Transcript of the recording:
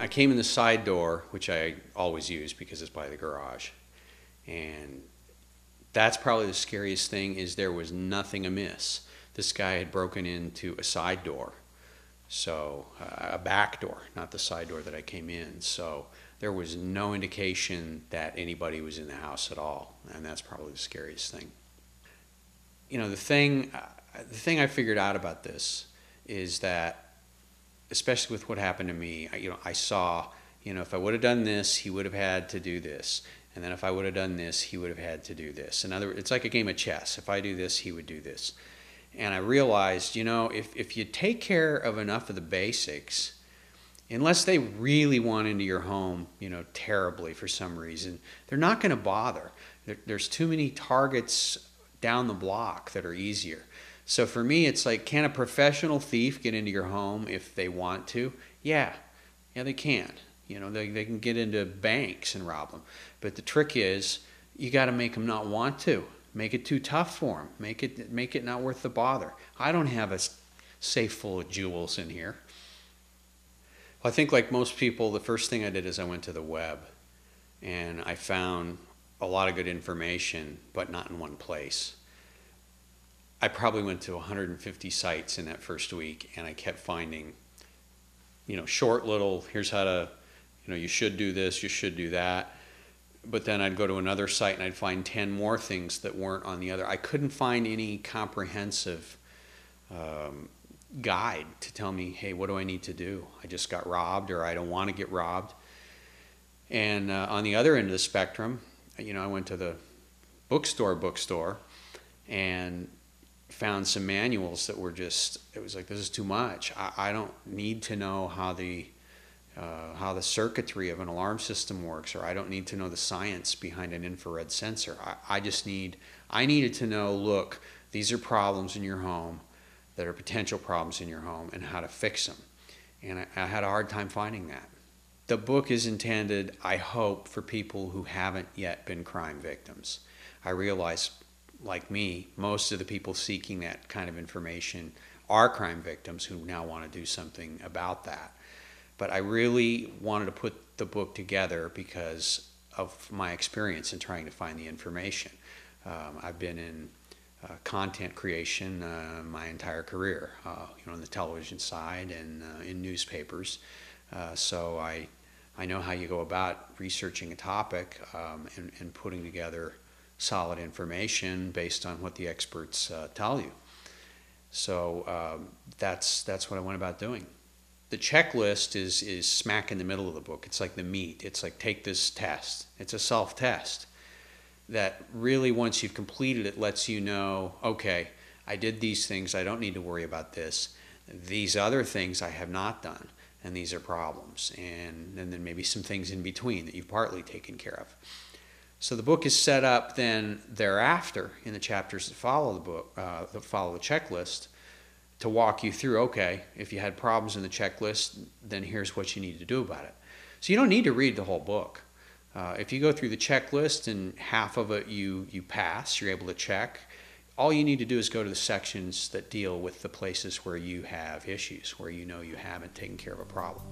came in the side door, which I always use because it's by the garage. And that's probably the scariest thing, is there was nothing amiss. This guy had broken into a side door. So a back door, not the side door that I came in. So there was no indication that anybody was in the house at all. And that's probably the scariest thing. The thing I figured out about this is that, especially with what happened to me, I saw, if I would have done this, he would have had to do this. And then if I would have done this, he would have had to do this. In other words, it's like a game of chess. If I do this, he would do this. And I realized, if you take care of enough of the basics, unless they really want into your home, terribly for some reason, they're not going to bother. There's too many targets down the block that are easier. So for me, it's like, can a professional thief get into your home if they want to? Yeah, they can. They can get into banks and rob them. But the trick is, you got to make them not want to. Make it too tough for them. Make it not worth the bother. I don't have a safe full of jewels in here. Well, I think like most people, the first thing I did is I went to the web, and I found a lot of good information, but not in one place. I probably went to 150 sites in that first week, and I kept finding, short little, here's how to, you should do this, you should do that. But then I'd go to another site and I'd find 10 more things that weren't on the other. I couldn't find any comprehensive guide to tell me, hey, what do I need to do? I just got robbed, or I don't want to get robbed. And on the other end of the spectrum, I went to the bookstore, and found some manuals that were just, it was like, this is too much. I don't need to know how the circuitry of an alarm system works, or I don't need to know the science behind an infrared sensor. I needed to know, look, these are problems in your home that are potential problems in your home, and how to fix them. And I had a hard time finding that. The book is intended, I hope, for people who haven't yet been crime victims. I realize, like me, most of the people seeking that kind of information are crime victims who now want to do something about that. But I really wanted to put the book together because of my experience in trying to find the information. I've been in content creation my entire career, on the television side and in newspapers. So I know how you go about researching a topic and putting together solid information based on what the experts tell you. So that's what I went about doing. The checklist is smack in the middle of the book. It's like the meat. It's like, take this test. It's a self-test that really, once you've completed it, lets you know, okay, I did these things. I don't need to worry about this. These other things I have not done, and these are problems. And then maybe some things in between that you've partly taken care of. So the book is set up then thereafter in the chapters that follow the book, that follow the checklist, to walk you through, okay, if you had problems in the checklist, then here's what you need to do about it. So you don't need to read the whole book. If you go through the checklist and half of it you pass, you're able to check, all you need to do is go to the sections that deal with the places where you have issues, where you know you haven't taken care of a problem.